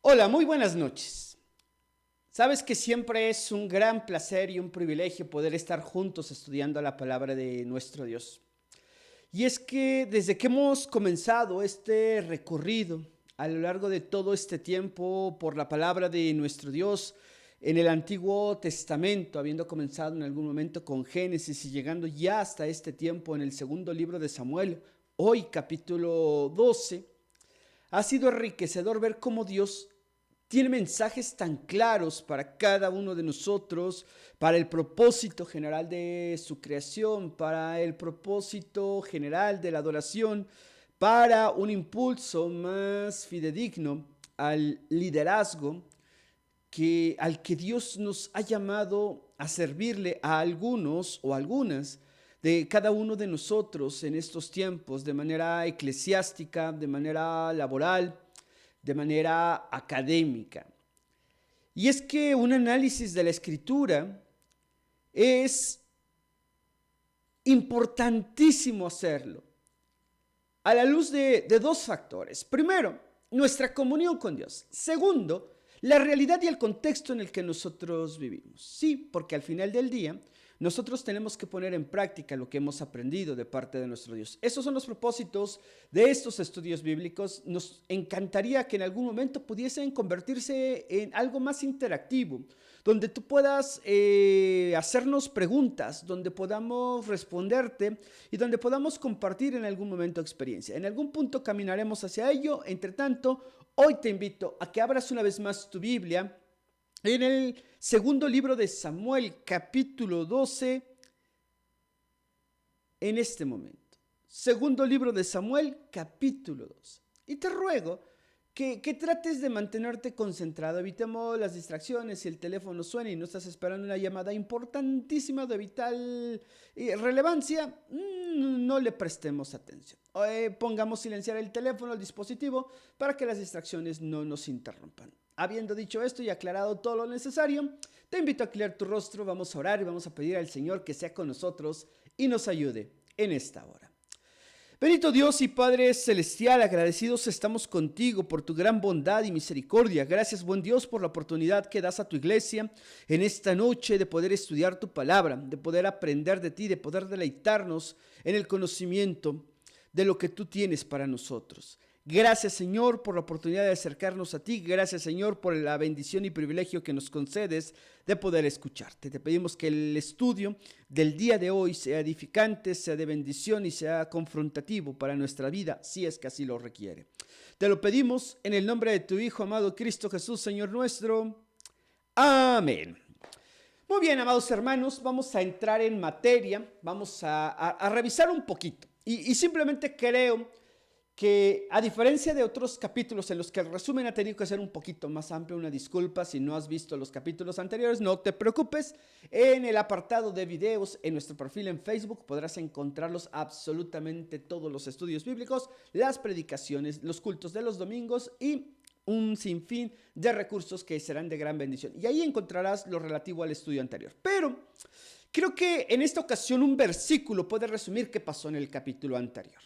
Hola, muy buenas noches. Sabes que siempre es un gran placer y un privilegio poder estar juntos estudiando la palabra de nuestro Dios. Y es que desde que hemos comenzado este recorrido a lo largo de todo este tiempo por la palabra de nuestro Dios en el Antiguo Testamento, habiendo comenzado en algún momento con Génesis y llegando ya hasta este tiempo en el segundo libro de Samuel, hoy capítulo 12, ha sido enriquecedor ver cómo Dios tiene mensajes tan claros para cada uno de nosotros, para el propósito general de su creación, para el propósito general de la adoración, para un impulso más fidedigno al liderazgo al que Dios nos ha llamado a servirle a algunos o algunas de cada uno de nosotros en estos tiempos, de manera eclesiástica, de manera laboral, de manera académica. Y es que un análisis de la escritura es importantísimo hacerlo a la luz de dos factores. Primero, nuestra comunión con Dios. Segundo, la realidad y el contexto en el que nosotros vivimos. Sí, porque al final del día nosotros tenemos que poner en práctica lo que hemos aprendido de parte de nuestro Dios. Esos son los propósitos de estos estudios bíblicos. Nos encantaría que en algún momento pudiesen convertirse en algo más interactivo, donde tú puedas hacernos preguntas, donde podamos responderte y donde podamos compartir en algún momento experiencia. En algún punto caminaremos hacia ello. Entre tanto, hoy te invito a que abras una vez más tu Biblia en el segundo libro de Samuel, capítulo 12, en este momento. Segundo libro de Samuel, capítulo 12. Y te ruego que trates de mantenerte concentrado. Evitemos las distracciones. Si el teléfono suena y no estás esperando una llamada importantísima de vital relevancia, no le prestemos atención. Pongamos silenciar el teléfono, el dispositivo, para que las distracciones no nos interrumpan. Habiendo dicho esto y aclarado todo lo necesario, te invito a aclarar tu rostro, vamos a orar y vamos a pedir al Señor que sea con nosotros y nos ayude en esta hora. Bendito Dios y Padre Celestial, agradecidos estamos contigo por tu gran bondad y misericordia. Gracias, buen Dios, por la oportunidad que das a tu iglesia en esta noche de poder estudiar tu palabra, de poder aprender de ti, de poder deleitarnos en el conocimiento de lo que tú tienes para nosotros. Gracias, Señor, por la oportunidad de acercarnos a ti. Gracias, Señor, por la bendición y privilegio que nos concedes de poder escucharte. Te pedimos que el estudio del día de hoy sea edificante, sea de bendición y sea confrontativo para nuestra vida, si es que así lo requiere. Te lo pedimos en el nombre de tu Hijo amado Cristo Jesús, Señor nuestro. Amén. Muy bien, amados hermanos, vamos a entrar en materia, vamos a revisar un poquito. Y simplemente creo que a diferencia de otros capítulos en los que el resumen ha tenido que ser un poquito más amplio, una disculpa si no has visto los capítulos anteriores, no te preocupes, en el apartado de videos en nuestro perfil en Facebook podrás encontrarlos absolutamente todos los estudios bíblicos, las predicaciones, los cultos de los domingos y un sinfín de recursos que serán de gran bendición. Y ahí encontrarás lo relativo al estudio anterior. Pero creo que en esta ocasión un versículo puede resumir qué pasó en el capítulo anterior.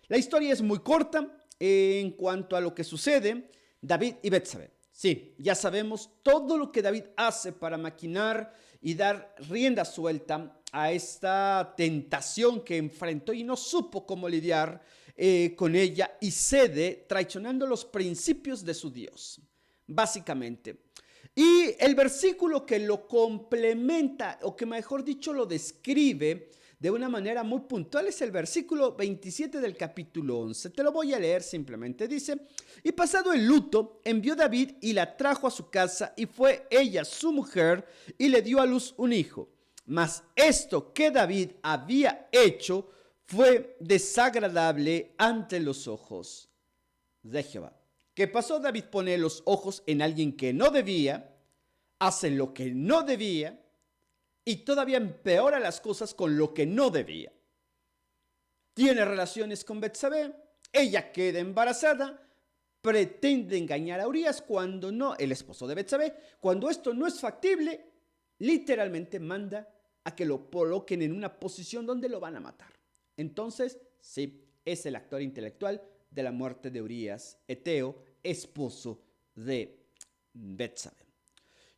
La historia es muy corta en cuanto a lo que sucede. David y Betsabé. Sí, ya sabemos todo lo que David hace para maquinar y dar rienda suelta a esta tentación que enfrentó y no supo cómo lidiar con ella y cede traicionando los principios de su Dios, básicamente. Y el versículo que lo complementa, o que mejor dicho lo describe de una manera muy puntual, es el versículo 27 del capítulo 11. Te lo voy a leer simplemente. Dice: y pasado el luto, envió David y la trajo a su casa, y fue ella su mujer, y le dio a luz un hijo. Mas esto que David había hecho fue desagradable ante los ojos de Jehová. ¿Qué pasó? David pone los ojos en alguien que no debía, hace lo que no debía, y todavía empeora las cosas con lo que no debía. Tiene relaciones con Betsabé, ella queda embarazada, pretende engañar a Urías cuando no, el esposo de Betsabé, cuando esto no es factible, literalmente manda a que lo coloquen en una posición donde lo van a matar. Entonces, sí, es el actor intelectual de la muerte de Urías, Eteo, esposo de Betsabé.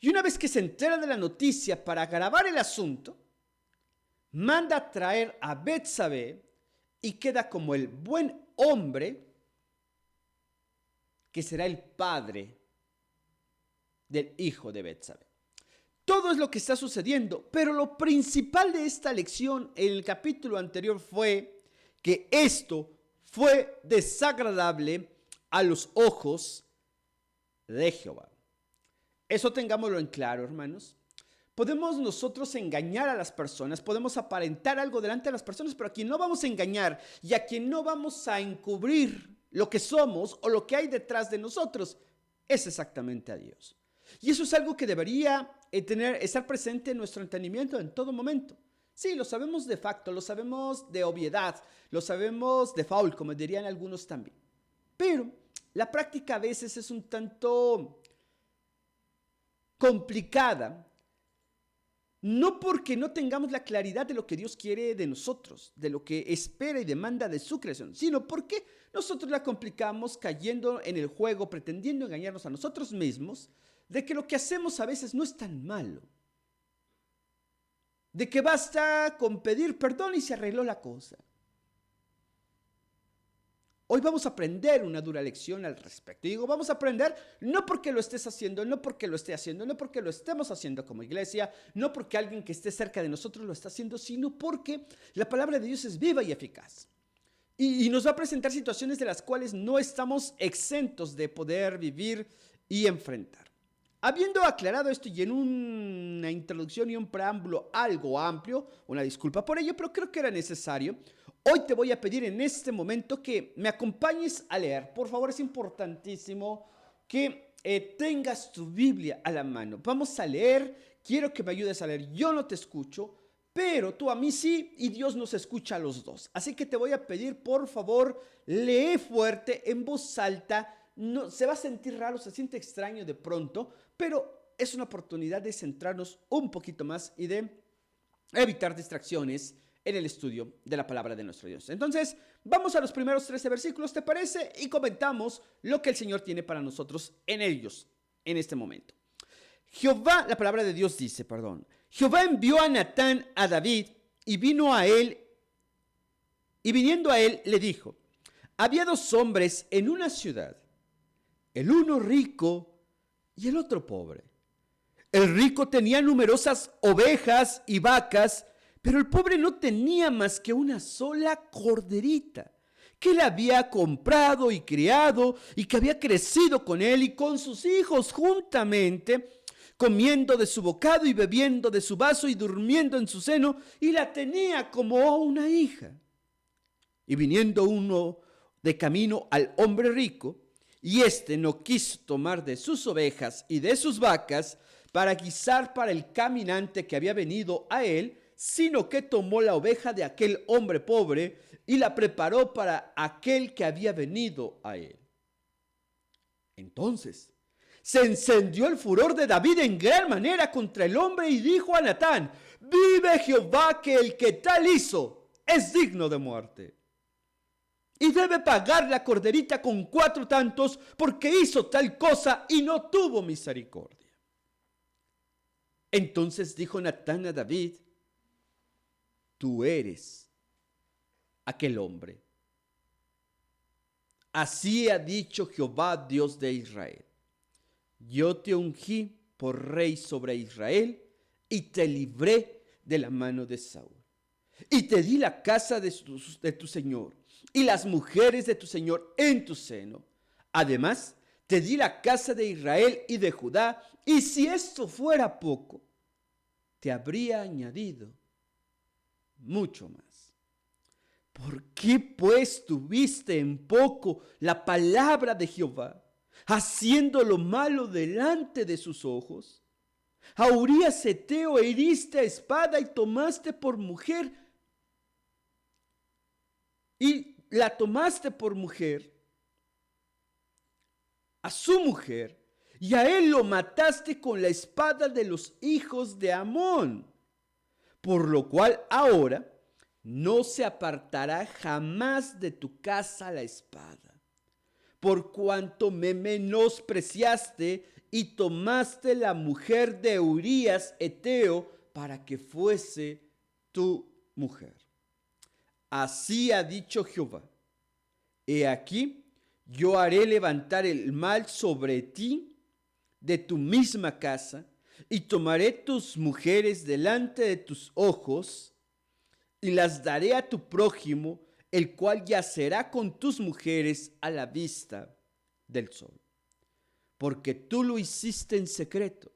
Y una vez que se entera de la noticia para agravar el asunto, manda a traer a Betsabé y queda como el buen hombre que será el padre del hijo de Betsabé. Todo es lo que está sucediendo, pero lo principal de esta lección en el capítulo anterior fue que esto fue desagradable a los ojos de Jehová. Eso tengámoslo en claro, hermanos. Podemos nosotros engañar a las personas, podemos aparentar algo delante de las personas, pero a quien no vamos a engañar y a quien no vamos a encubrir lo que somos o lo que hay detrás de nosotros es exactamente a Dios. Y eso es algo que debería estar presente en nuestro entendimiento en todo momento. Sí, lo sabemos de facto, lo sabemos de obviedad, lo sabemos de faul, como dirían algunos también. Pero la práctica a veces es un tanto complicada, no porque no tengamos la claridad de lo que Dios quiere de nosotros, de lo que espera y demanda de su creación, sino porque nosotros la complicamos cayendo en el juego, pretendiendo engañarnos a nosotros mismos, de que lo que hacemos a veces no es tan malo, de que basta con pedir perdón y se arregló la cosa. Hoy vamos a aprender una dura lección al respecto. Y digo, vamos a aprender no porque lo estés haciendo, no porque lo esté haciendo, no porque lo estemos haciendo como iglesia, no porque alguien que esté cerca de nosotros lo está haciendo, sino porque la palabra de Dios es viva y eficaz. Y nos va a presentar situaciones de las cuales no estamos exentos de poder vivir y enfrentar. Habiendo aclarado esto y en una introducción y un preámbulo algo amplio, una disculpa por ello, pero creo que era necesario, hoy te voy a pedir en este momento que me acompañes a leer. Por favor, es importantísimo que tengas tu Biblia a la mano. Vamos a leer, quiero que me ayudes a leer. Yo no te escucho, pero tú a mí sí, y Dios nos escucha a los dos. Así que te voy a pedir, por favor, lee fuerte, en voz alta. No, se va a sentir raro, se siente extraño de pronto, pero es una oportunidad de centrarnos un poquito más y de evitar distracciones en el estudio de la palabra de nuestro Dios. Entonces, vamos a los primeros 13 versículos, ¿te parece? Y comentamos lo que el Señor tiene para nosotros en ellos, en este momento. La palabra de Dios dice, Jehová envió a Natán a David y vino a él, y viniendo a él le dijo, había dos hombres en una ciudad, el uno rico y el otro pobre. El rico tenía numerosas ovejas y vacas, pero el pobre no tenía más que una sola corderita, que él había comprado y criado, y que había crecido con él y con sus hijos juntamente, comiendo de su bocado y bebiendo de su vaso y durmiendo en su seno, y la tenía como una hija. Y viniendo uno de camino al hombre rico, y éste no quiso tomar de sus ovejas y de sus vacas para guisar para el caminante que había venido a él, sino que tomó la oveja de aquel hombre pobre y la preparó para aquel que había venido a él. Entonces se encendió el furor de David en gran manera contra el hombre y dijo a Natán, vive Jehová que el que tal hizo es digno de muerte. Y debe pagar la corderita con 4 tantos porque hizo tal cosa y no tuvo misericordia. Entonces dijo Natán a David, tú eres aquel hombre. Así ha dicho Jehová, Dios de Israel. Yo te ungí por rey sobre Israel y te libré de la mano de Saúl. Y te di la casa de tu señor y las mujeres de tu señor en tu seno. Además, te di la casa de Israel y de Judá, y si esto fuera poco, te habría añadido mucho más. ¿Por qué pues tuviste en poco la palabra de Jehová, haciendo lo malo delante de sus ojos? A Urías Heteo heriste a espada y tomaste por mujer, y la tomaste por mujer, a su mujer, y a él lo mataste con la espada de los hijos de Amón, por lo cual ahora no se apartará jamás de tu casa la espada, por cuanto me menospreciaste y tomaste la mujer de Urías Eteo para que fuese tu mujer. Así ha dicho Jehová: he aquí, yo haré levantar el mal sobre ti de tu misma casa, y tomaré tus mujeres delante de tus ojos, y las daré a tu prójimo, el cual yacerá con tus mujeres a la vista del sol. Porque tú lo hiciste en secreto,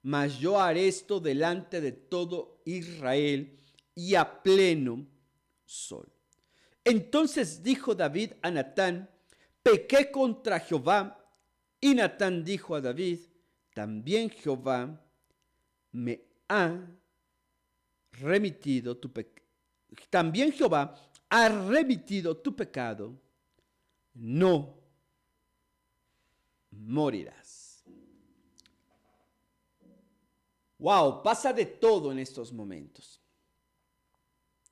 mas yo haré esto delante de todo Israel y a pleno sol. Entonces dijo David a Natán: pequé contra Jehová. Y Natán dijo a David: también Jehová me ha remitido tu pecado. También Jehová ha remitido tu pecado, no morirás. Wow, pasa de todo en estos momentos.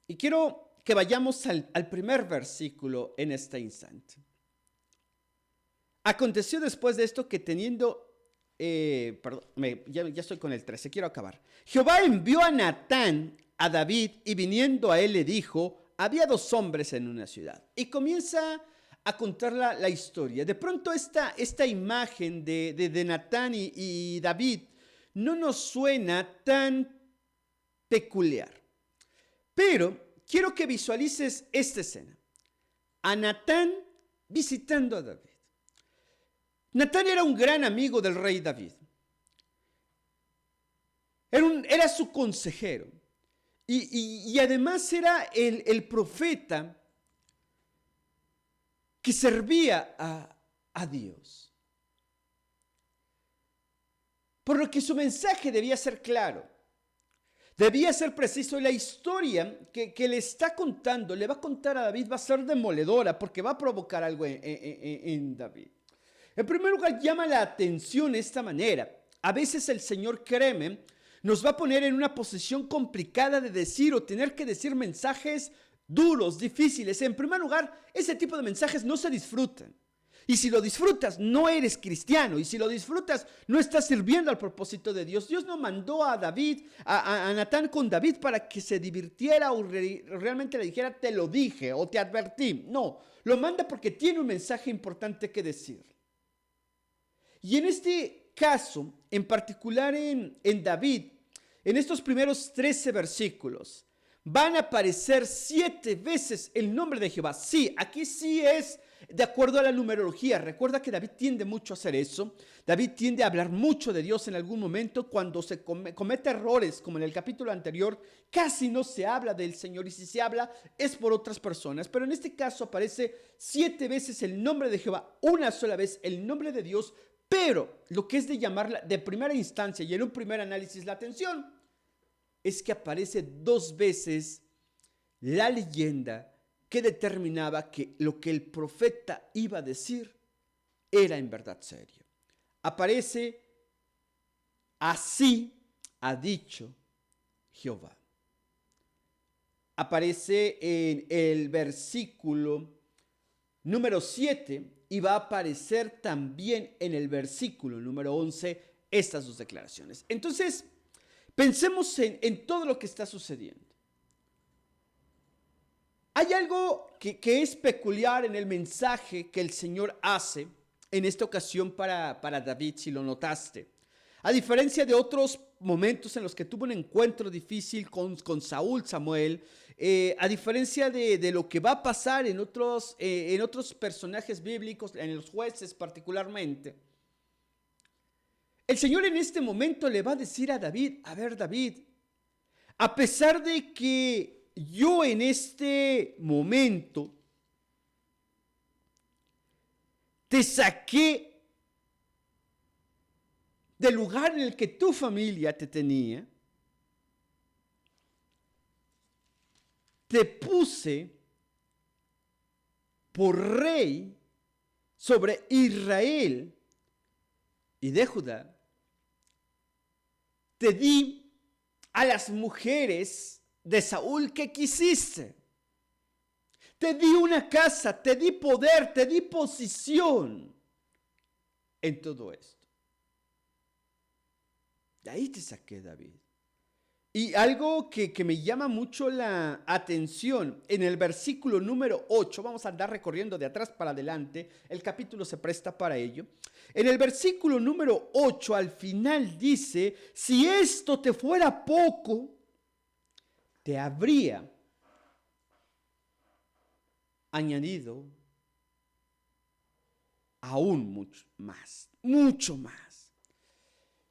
Y quiero que vayamos al primer versículo en este instante. Aconteció después de esto que teniendo, ya estoy con el 13, quiero acabar. Jehová envió a Natán a David y viniendo a él le dijo: había 2 hombres en una ciudad. Y comienza a contar la historia. De pronto esta imagen de Natán y David no nos suena tan peculiar. Pero quiero que visualices esta escena. A Natán visitando a David. Natán era un gran amigo del rey David. Era su consejero. Y además era el profeta que servía a Dios. Por lo que su mensaje debía ser claro. Debía ser preciso, y la historia que le está contando, le va a contar a David, va a ser demoledora porque va a provocar algo en David. En primer lugar, llama la atención de esta manera. A veces el Señor, créeme, nos va a poner en una posición complicada de decir o tener que decir mensajes duros, difíciles. En primer lugar, ese tipo de mensajes no se disfrutan. Y si lo disfrutas, no eres cristiano. Y si lo disfrutas, no estás sirviendo al propósito de Dios. Dios no mandó a David, a Natán con David para que se divirtiera o realmente le dijera: te lo dije o te advertí. No, lo manda porque tiene un mensaje importante que decir. Y en este caso, en particular en David, en estos primeros 13 versículos, van a aparecer 7 veces el nombre de Jehová. Sí, aquí sí es de acuerdo a la numerología. Recuerda que David tiende mucho a hacer eso. David tiende a hablar mucho de Dios en algún momento. Cuando se comete errores, como en el capítulo anterior, casi no se habla del Señor, y si se habla es por otras personas. Pero en este caso aparece 7 veces el nombre de Jehová, una sola vez el nombre de Dios. Pero lo que es de llamarla de primera instancia y en un primer análisis la atención es que aparece 2 veces la leyenda que determinaba que lo que el profeta iba a decir era en verdad serio. Aparece: así ha dicho Jehová. Aparece en el versículo número 7 y va a aparecer también en el versículo número 11 estas 2 declaraciones. Entonces, pensemos en todo lo que está sucediendo. Hay algo que es peculiar en el mensaje que el Señor hace en esta ocasión para David, si lo notaste. A diferencia de otros momentos en los que tuvo un encuentro difícil con Samuel, a diferencia de lo que va a pasar en otros personajes bíblicos, en los jueces particularmente, el Señor en este momento le va a decir a David: a ver, David, a pesar de que yo en este momento te saqué del lugar en el que tu familia te tenía, te puse por rey sobre Israel y de Judá, te di a las mujeres de Saúl que quisiste. Te di una casa, te di poder, te di posición en todo esto. De ahí te saqué, David. Y algo que me llama mucho la atención, en el versículo número 8, vamos a andar recorriendo de atrás para adelante, el capítulo se presta para ello. En el versículo número 8 al final dice, si esto te fuera poco, te habría añadido aún mucho más.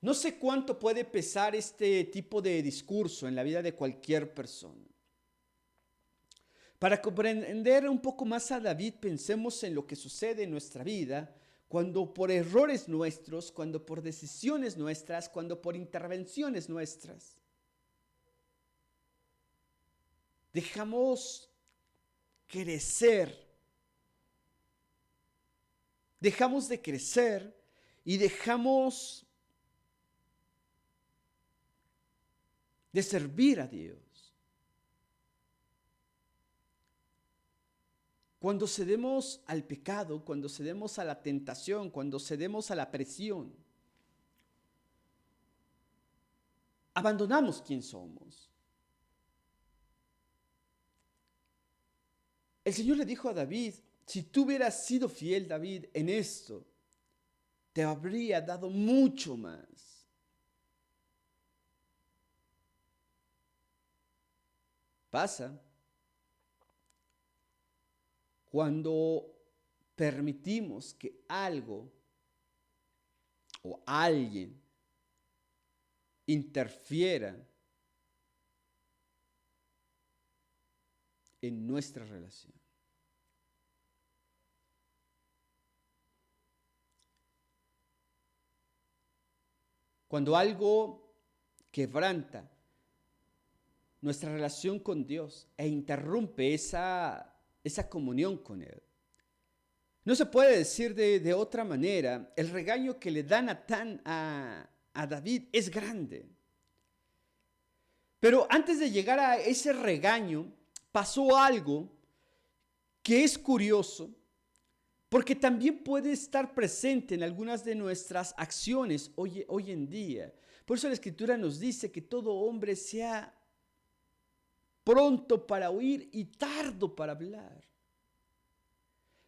No sé cuánto puede pesar este tipo de discurso en la vida de cualquier persona. Para comprender un poco más a David, pensemos en lo que sucede en nuestra vida cuando por errores nuestros, cuando por decisiones nuestras, cuando por intervenciones nuestras, dejamos crecer, dejamos de crecer y dejamos de servir a Dios. Cuando cedemos al pecado, cuando cedemos a la tentación, cuando cedemos a la presión, abandonamos quién somos. El Señor le dijo a David, si tú hubieras sido fiel, David, en esto, te habría dado mucho más. Pasa cuando permitimos que algo o alguien interfiera en nuestra relación. Cuando algo quebranta nuestra relación con Dios e interrumpe esa comunión con Él. No se puede decir de otra manera, el regaño que le da Natán a David es grande. Pero antes de llegar a ese regaño, pasó algo que es curioso, porque también puede estar presente en algunas de nuestras acciones hoy en día. Por eso la Escritura nos dice que todo hombre sea pronto para oír y tardo para hablar.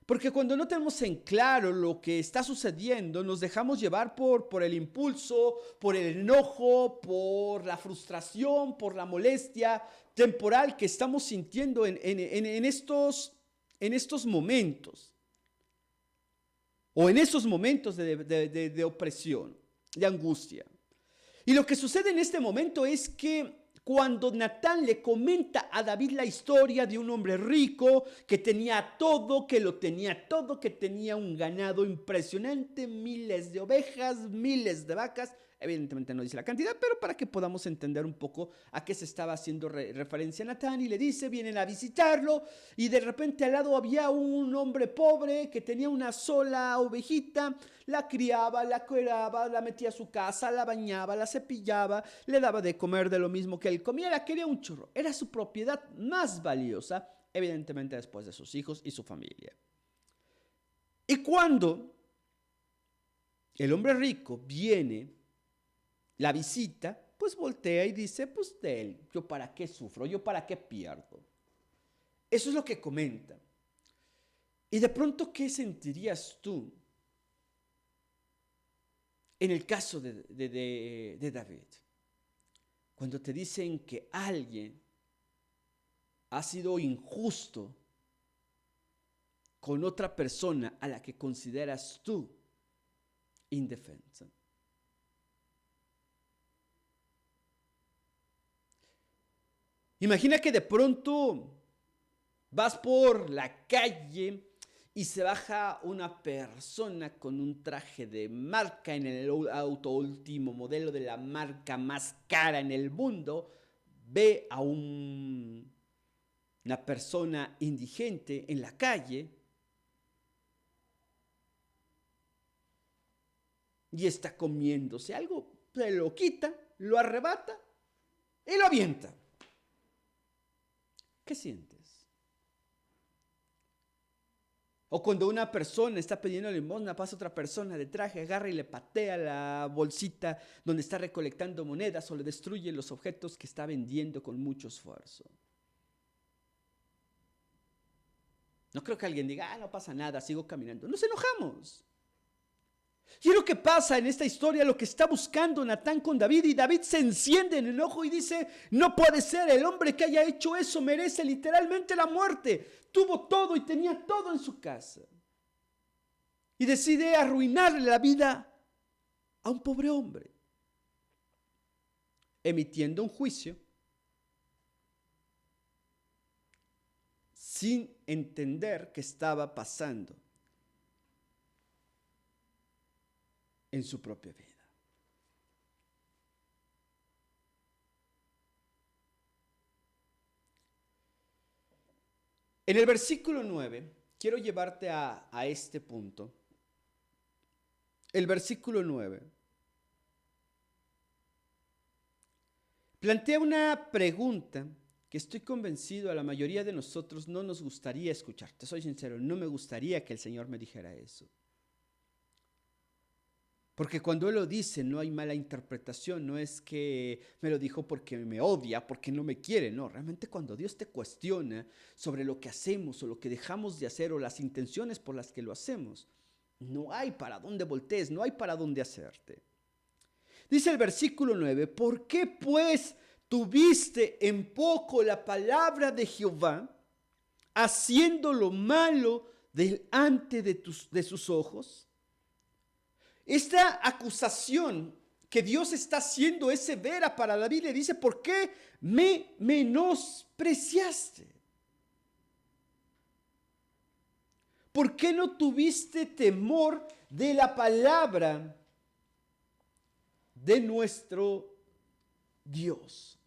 Porque cuando no tenemos en claro lo que está sucediendo, nos dejamos llevar por el impulso, por el enojo, por la frustración, por la molestia temporal que estamos sintiendo en estos momentos. O en esos momentos de opresión, de angustia. Y lo que sucede en este momento es que cuando Natán le comenta a David la historia de un hombre rico que tenía todo, que lo tenía todo, que tenía un ganado impresionante, miles de ovejas, miles de vacas, evidentemente no dice la cantidad, pero para que podamos entender un poco a qué se estaba haciendo referencia a Natán, y le dice, vienen a visitarlo, y de repente al lado había un hombre pobre que tenía una sola ovejita, la criaba, la cuidaba, la metía a su casa, la bañaba, la cepillaba, le daba de comer de lo mismo que él comiera, quería un chorro, era su propiedad más valiosa, evidentemente después de sus hijos y su familia. Y cuando el hombre rico viene, la visita, pues voltea y dice, pues de él, yo para qué sufro, yo para qué pierdo. Eso es lo que comenta. Y de pronto, ¿qué sentirías tú en el caso de David? Cuando te dicen que alguien ha sido injusto con otra persona a la que consideras tú indefensa. Imagina que de pronto vas por la calle y se baja una persona con un traje de marca en el auto último modelo de la marca más cara en el mundo. Ve a una persona indigente en la calle y está comiéndose algo, se lo quita, lo arrebata y lo avienta. ¿Qué sientes? O cuando una persona está pidiendo limosna, pasa otra persona de traje, agarra y le patea la bolsita donde está recolectando monedas o le destruye los objetos que está vendiendo con mucho esfuerzo. No creo que alguien diga, no pasa nada, sigo caminando. Nos enojamos. Y es lo que pasa en esta historia, lo que está buscando Natán con David. Y David se enciende en enojo y dice, no puede ser, el hombre que haya hecho eso merece literalmente la muerte. Tuvo todo y tenía todo en su casa. Y decide arruinarle la vida a un pobre hombre, emitiendo un juicio sin entender qué estaba pasando en su propia vida. En el versículo 9, quiero llevarte a este punto. El versículo 9 plantea una pregunta que estoy convencido a la mayoría de nosotros no nos gustaría escuchar. Te soy sincero, no me gustaría que el Señor me dijera eso. Porque cuando Él lo dice no hay mala interpretación, no es que me lo dijo porque me odia, porque no me quiere, no. Realmente cuando Dios te cuestiona sobre lo que hacemos o lo que dejamos de hacer o las intenciones por las que lo hacemos, no hay para dónde voltees, no hay para dónde hacerte. Dice el versículo 9, ¿por qué pues tuviste en poco la palabra de Jehová, haciendo lo malo delante de sus ojos? Esta acusación que Dios está haciendo es severa para David. Le dice, ¿por qué me menospreciaste? ¿Por qué no tuviste temor de la palabra de nuestro Dios?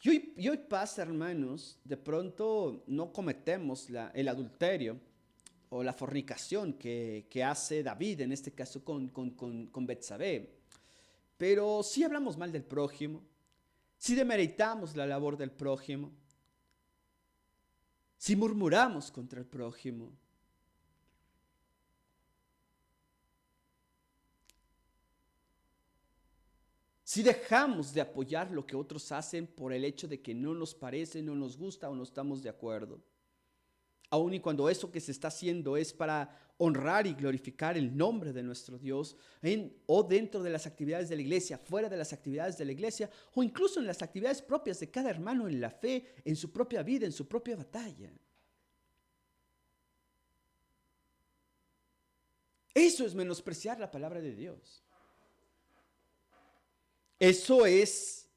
Y hoy pasa, hermanos, de pronto no cometemos el adulterio o la fornicación que hace David, en este caso con Betsabé. Pero sí hablamos mal del prójimo, sí demeritamos la labor del prójimo, sí murmuramos contra el prójimo. Si dejamos de apoyar lo que otros hacen por el hecho de que no nos parece, no nos gusta o no estamos de acuerdo. Aun y cuando eso que se está haciendo es para honrar y glorificar el nombre de nuestro Dios, o dentro de las actividades de la iglesia, fuera de las actividades de la iglesia, o incluso en las actividades propias de cada hermano en la fe, en su propia vida, en su propia batalla. Eso es menospreciar la palabra de Dios. Eso es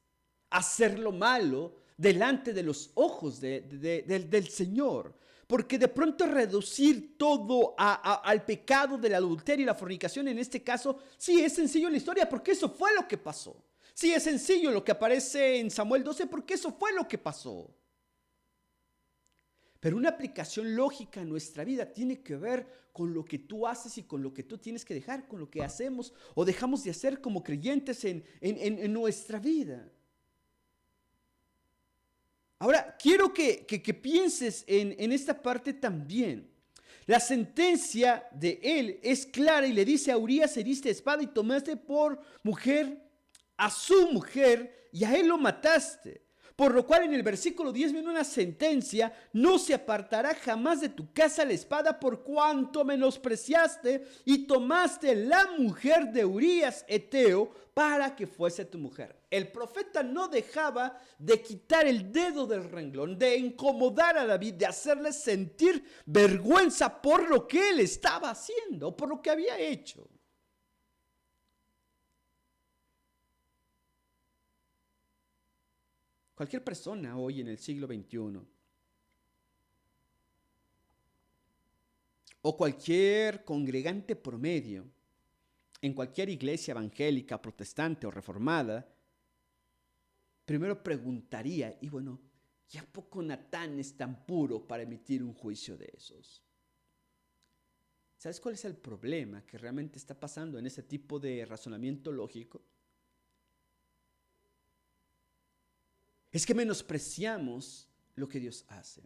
hacer lo malo delante de los ojos del Señor. Porque de pronto reducir todo al pecado del adulterio y la fornicación, en este caso, sí es sencillo la historia, porque eso fue lo que pasó. Sí es sencillo lo que aparece en Samuel 12, porque eso fue lo que pasó. Pero una aplicación lógica en nuestra vida tiene que ver con lo que tú haces y con lo que tú tienes que dejar, con lo que hacemos o dejamos de hacer como creyentes en nuestra vida. Ahora, quiero que pienses en esta parte también. La sentencia de él es clara y le dice a Urías, heriste espada y tomaste por mujer a su mujer y a él lo mataste. Por lo cual en el versículo 10 viene una sentencia, no se apartará jamás de tu casa la espada por cuanto menospreciaste y tomaste la mujer de Urías Eteo para que fuese tu mujer. El profeta no dejaba de quitar el dedo del renglón, de incomodar a David, de hacerle sentir vergüenza por lo que él estaba haciendo, por lo que había hecho. Cualquier persona hoy en el siglo XXI o cualquier congregante promedio en cualquier iglesia evangélica, protestante o reformada, primero preguntaría, y bueno, ¿y a poco Natán es tan puro para emitir un juicio de esos? ¿Sabes cuál es el problema que realmente está pasando en ese tipo de razonamiento lógico? Es que menospreciamos lo que Dios hace.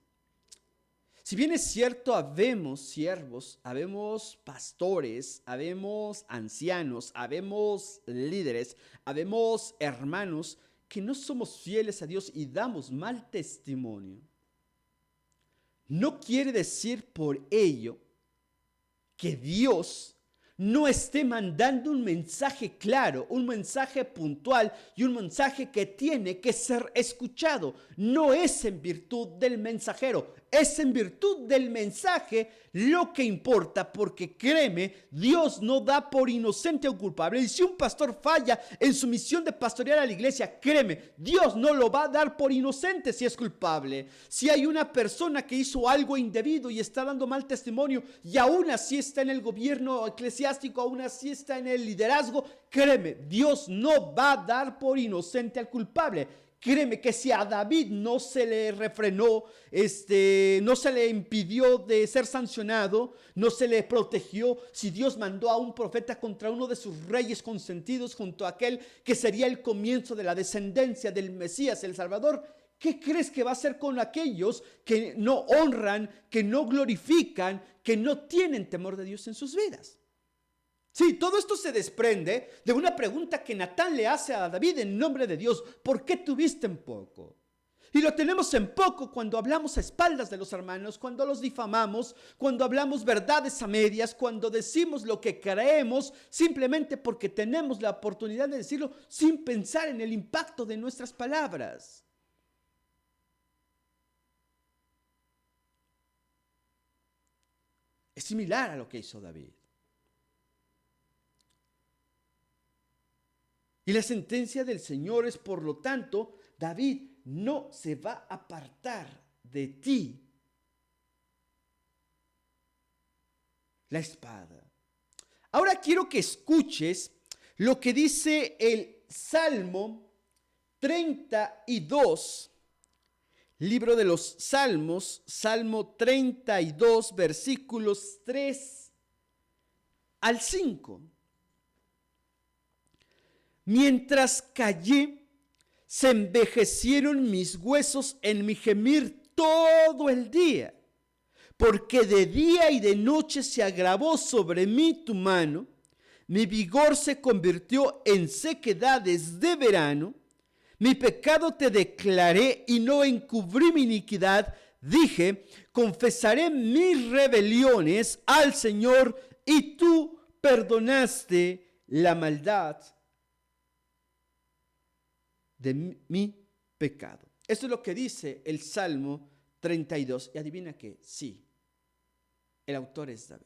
Si bien es cierto, habemos siervos, habemos pastores, habemos ancianos, habemos líderes, habemos hermanos que no somos fieles a Dios y damos mal testimonio, no quiere decir por ello que Dios no esté mandando un mensaje claro, un mensaje puntual y un mensaje que tiene que ser escuchado. No es en virtud del mensajero, es en virtud del mensaje lo que importa, porque créeme, Dios no da por inocente o culpable. Y si un pastor falla en su misión de pastorear a la iglesia, créeme, Dios no lo va a dar por inocente si es culpable. Si hay una persona que hizo algo indebido y está dando mal testimonio y aún así está en el gobierno eclesiástico, aún así está en el liderazgo, créeme, Dios no va a dar por inocente al culpable. Créeme que si a David no se le refrenó, no se le impidió de ser sancionado, no se le protegió, si Dios mandó a un profeta contra uno de sus reyes consentidos junto a aquel que sería el comienzo de la descendencia del Mesías, el Salvador, ¿qué crees que va a hacer con aquellos que no honran, que no glorifican, que no tienen temor de Dios en sus vidas? Sí, todo esto se desprende de una pregunta que Natán le hace a David en nombre de Dios. ¿Por qué tuviste en poco? Y lo tenemos en poco cuando hablamos a espaldas de los hermanos, cuando los difamamos, cuando hablamos verdades a medias, cuando decimos lo que creemos simplemente porque tenemos la oportunidad de decirlo sin pensar en el impacto de nuestras palabras. Es similar a lo que hizo David. Y la sentencia del Señor es, por lo tanto, David, no se va a apartar de ti la espada. Ahora quiero que escuches lo que dice el Salmo 32, libro de los Salmos, Salmo 32, versículos 3 al 5. Mientras callé, se envejecieron mis huesos en mi gemir todo el día, porque de día y de noche se agravó sobre mí tu mano, mi vigor se convirtió en sequedades de verano, mi pecado te declaré y no encubrí mi iniquidad, dije, confesaré mis rebeliones al Señor y tú perdonaste la maldad de mi pecado. Esto es lo que dice el Salmo 32. Y adivina qué, sí, el autor es David.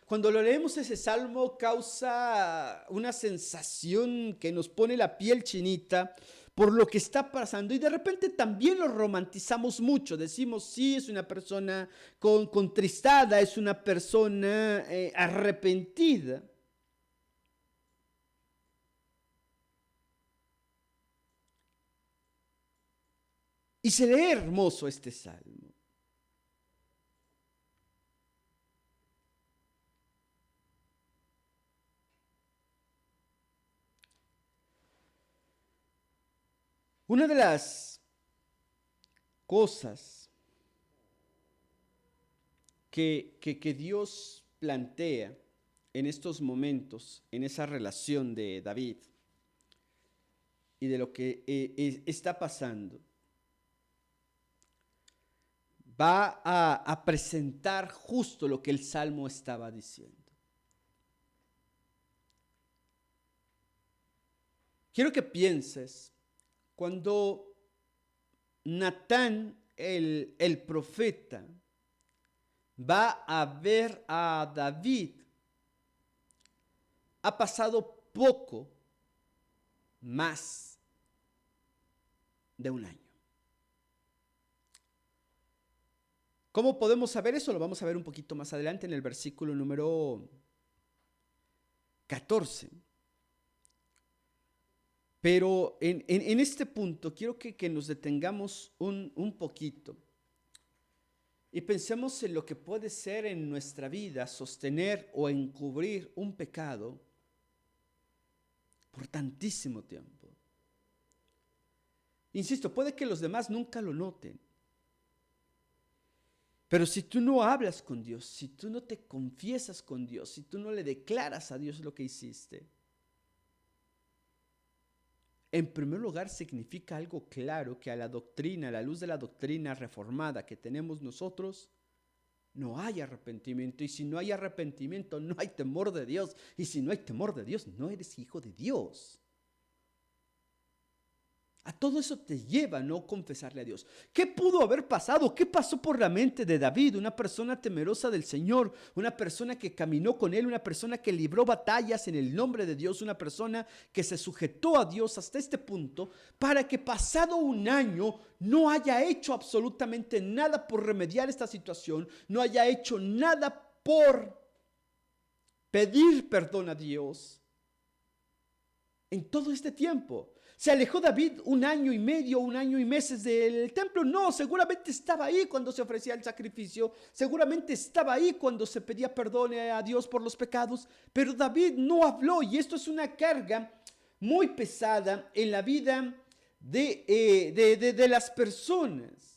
Cuando lo leemos ese salmo causa una sensación que nos pone la piel chinita por lo que está pasando y de repente también lo romantizamos mucho. Decimos, sí, es una persona contristada, es una persona arrepentida. Y se lee hermoso este salmo. Una de las cosas que Dios plantea en estos momentos, en esa relación de David y de lo que está pasando, va a presentar justo lo que el Salmo estaba diciendo. Quiero que pienses cuando Natán, el profeta, va a ver a David, ha pasado poco más de un año. ¿Cómo podemos saber eso? Lo vamos a ver un poquito más adelante en el versículo número 14. Pero en este punto quiero que nos detengamos un poquito y pensemos en lo que puede ser en nuestra vida sostener o encubrir un pecado por tantísimo tiempo. Insisto, puede que los demás nunca lo noten, Pero si tú no hablas con Dios, si tú no te confiesas con Dios, si tú no le declaras a Dios lo que hiciste, en primer lugar significa algo claro que a la doctrina, a la luz de la doctrina reformada que tenemos nosotros, no hay arrepentimiento. Y si no hay arrepentimiento, no hay temor de Dios. Y si no hay temor de Dios, no eres hijo de Dios. A todo eso te lleva a no confesarle a Dios. ¿Qué pudo haber pasado? ¿Qué pasó por la mente de David? Una persona temerosa del Señor, una persona que caminó con él, una persona que libró batallas en el nombre de Dios, una persona que se sujetó a Dios hasta este punto, para que pasado un año no haya hecho absolutamente nada por remediar esta situación, no haya hecho nada por pedir perdón a Dios en todo este tiempo. ¿Se alejó David un año y medio, un año y meses del templo? No, seguramente estaba ahí cuando se ofrecía el sacrificio, seguramente estaba ahí cuando se pedía perdón a Dios por los pecados, pero David no habló, y esto es una carga muy pesada en la vida de las personas.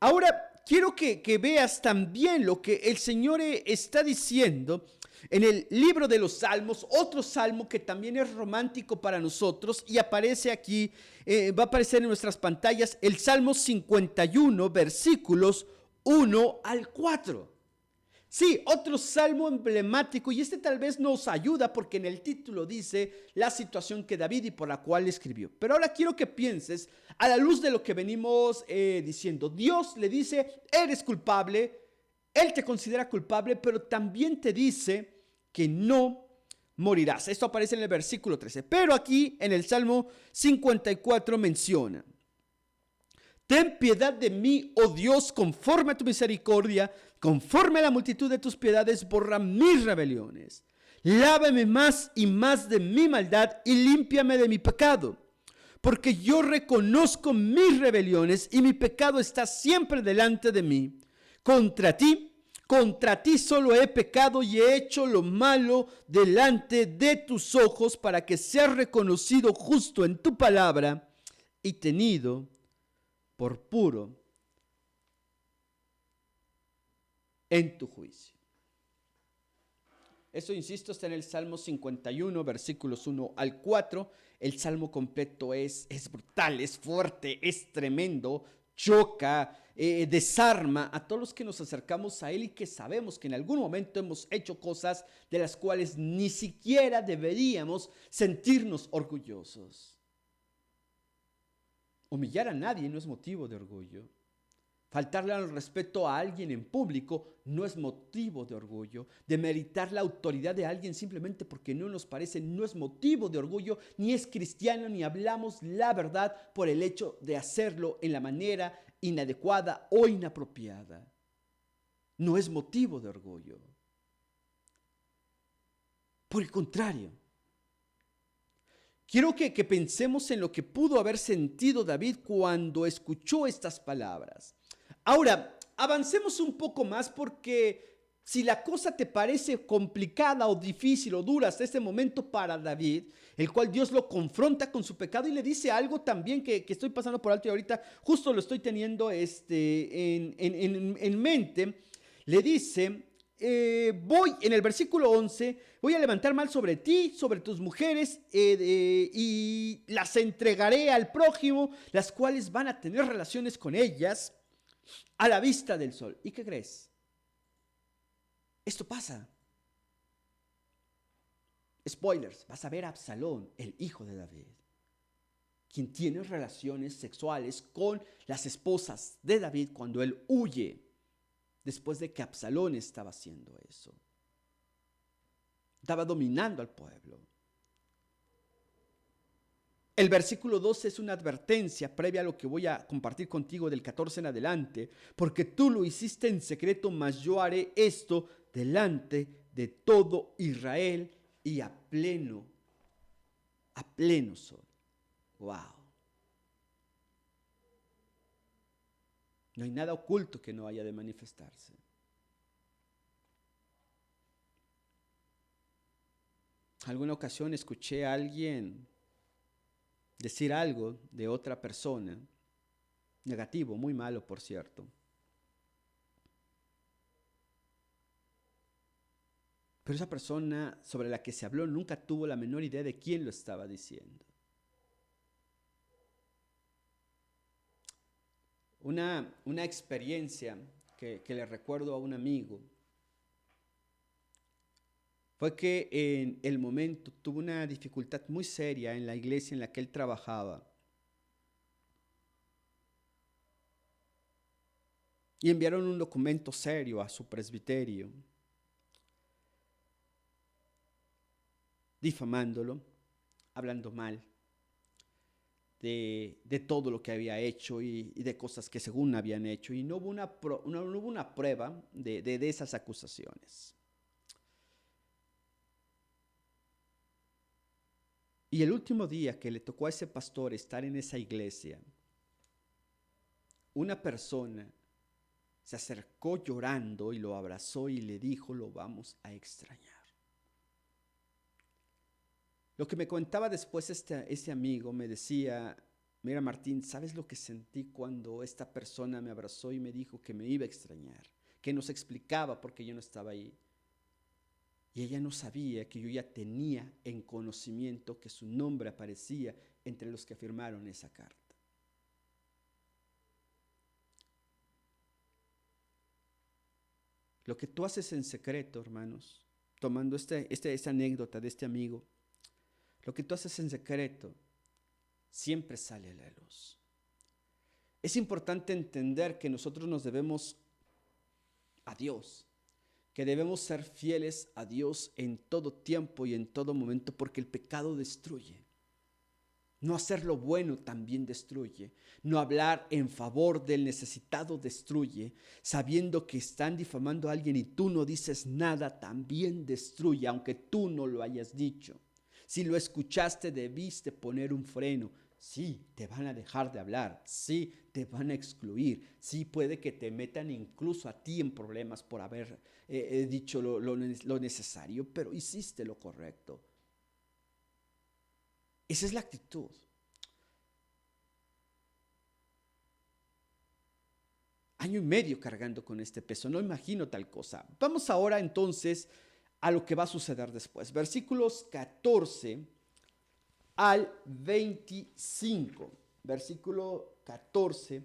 Ahora, quiero que veas también lo que el Señor está diciendo en el libro de los Salmos, otro salmo que también es romántico para nosotros y aparece aquí, va a aparecer en nuestras pantallas, el Salmo 51, versículos 1 al 4. Sí, otro salmo emblemático, y este tal vez nos ayuda porque en el título dice la situación que David y por la cual escribió. Pero ahora quiero que pienses a la luz de lo que venimos diciendo. Dios le dice, eres culpable, Él te considera culpable, pero también te dice que no morirás. Esto aparece en el versículo 13, pero aquí en el Salmo 54 menciona: ten piedad de mí, oh Dios, conforme a tu misericordia, conforme a la multitud de tus piedades, borra mis rebeliones. Lávame más y más de mi maldad y límpiame de mi pecado. Porque yo reconozco mis rebeliones y mi pecado está siempre delante de mí. Contra ti solo he pecado y he hecho lo malo delante de tus ojos, para que seas reconocido justo en tu palabra y tenido por puro en tu juicio. Eso, insisto, está en el Salmo 51, versículos 1 al 4. El Salmo completo es brutal, es fuerte, es tremendo, choca, desarma a todos los que nos acercamos a Él y que sabemos que en algún momento hemos hecho cosas de las cuales ni siquiera deberíamos sentirnos orgullosos. Humillar a nadie no es motivo de orgullo. Faltarle al respeto a alguien en público no es motivo de orgullo. Demeritar la autoridad de alguien simplemente porque no nos parece no es motivo de orgullo, ni es cristiano, ni hablamos la verdad por el hecho de hacerlo en la manera inadecuada o inapropiada. No es motivo de orgullo. Por el contrario, quiero que pensemos en lo que pudo haber sentido David cuando escuchó estas palabras. Ahora, avancemos un poco más, porque si la cosa te parece complicada o difícil o dura hasta este momento para David, el cual Dios lo confronta con su pecado y le dice algo también que estoy pasando por alto y ahorita justo lo estoy teniendo en mente, le dice... voy en el versículo 11, voy a levantar mal sobre ti, sobre tus mujeres, y las entregaré al prójimo, las cuales van a tener relaciones con ellas a la vista del sol. ¿Y qué crees? Esto pasa. Spoilers, vas a ver a Absalón, el hijo de David, quien tiene relaciones sexuales con las esposas de David cuando él huye, después de que Absalón estaba haciendo eso. Estaba dominando al pueblo. El versículo 12 es una advertencia previa a lo que voy a compartir contigo del 14 en adelante. Porque tú lo hiciste en secreto, mas yo haré esto delante de todo Israel y a pleno sol. Wow. No hay nada oculto que no haya de manifestarse. Alguna ocasión escuché a alguien decir algo de otra persona, negativo, muy malo por cierto, Pero esa persona sobre la que se habló nunca tuvo la menor idea de quién lo estaba diciendo. Una experiencia que le recuerdo a un amigo fue que en el momento tuvo una dificultad muy seria en la iglesia en la que él trabajaba. Y enviaron un documento serio a su presbiterio, difamándolo, hablando mal de todo lo que había hecho y de cosas que según habían hecho. Y no hubo una prueba de esas acusaciones. Y el último día que le tocó a ese pastor estar en esa iglesia, una persona se acercó llorando y lo abrazó y le dijo: lo vamos a extrañar. Lo que me contaba después ese amigo me decía: mira, Martín, ¿sabes lo que sentí cuando esta persona me abrazó y me dijo que me iba a extrañar? Que nos explicaba por qué yo no estaba ahí. Y ella no sabía que yo ya tenía en conocimiento que su nombre aparecía entre los que firmaron esa carta. Lo que tú haces en secreto, hermanos, tomando esta anécdota de este amigo, lo que tú haces en secreto siempre sale a la luz. Es importante entender que nosotros nos debemos a Dios, que debemos ser fieles a Dios en todo tiempo y en todo momento, porque el pecado destruye. No hacer lo bueno también destruye. No hablar en favor del necesitado destruye. Sabiendo que están difamando a alguien y tú no dices nada, también destruye, aunque tú no lo hayas dicho. Si lo escuchaste, debiste poner un freno. Sí, te van a dejar de hablar. Sí, te van a excluir. Sí, puede que te metan incluso a ti en problemas por haber dicho lo necesario, pero hiciste lo correcto. Esa es la actitud. Año y medio cargando con este peso, no imagino tal cosa. Vamos ahora entonces a lo que va a suceder después. Versículos 14 al 25. Versículo 14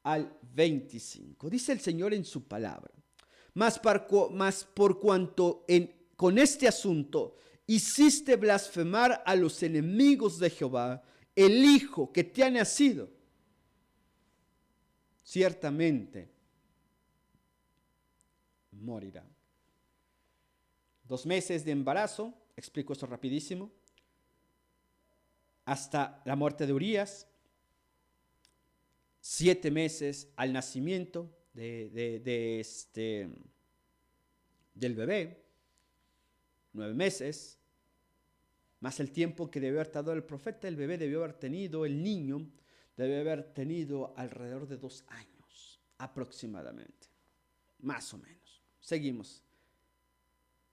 al 25. Dice el Señor en su palabra: Mas por cuanto con este asunto hiciste blasfemar a los enemigos de Jehová, el Hijo que te ha nacido, ciertamente morirá. 2 meses de embarazo, explico esto rapidísimo, hasta la muerte de Urías, 7 meses al nacimiento del bebé, 9 meses, más el tiempo que debió haber tardado el profeta. El bebé debió haber tenido, el niño debió haber tenido alrededor de 2 años, aproximadamente, más o menos. Seguimos.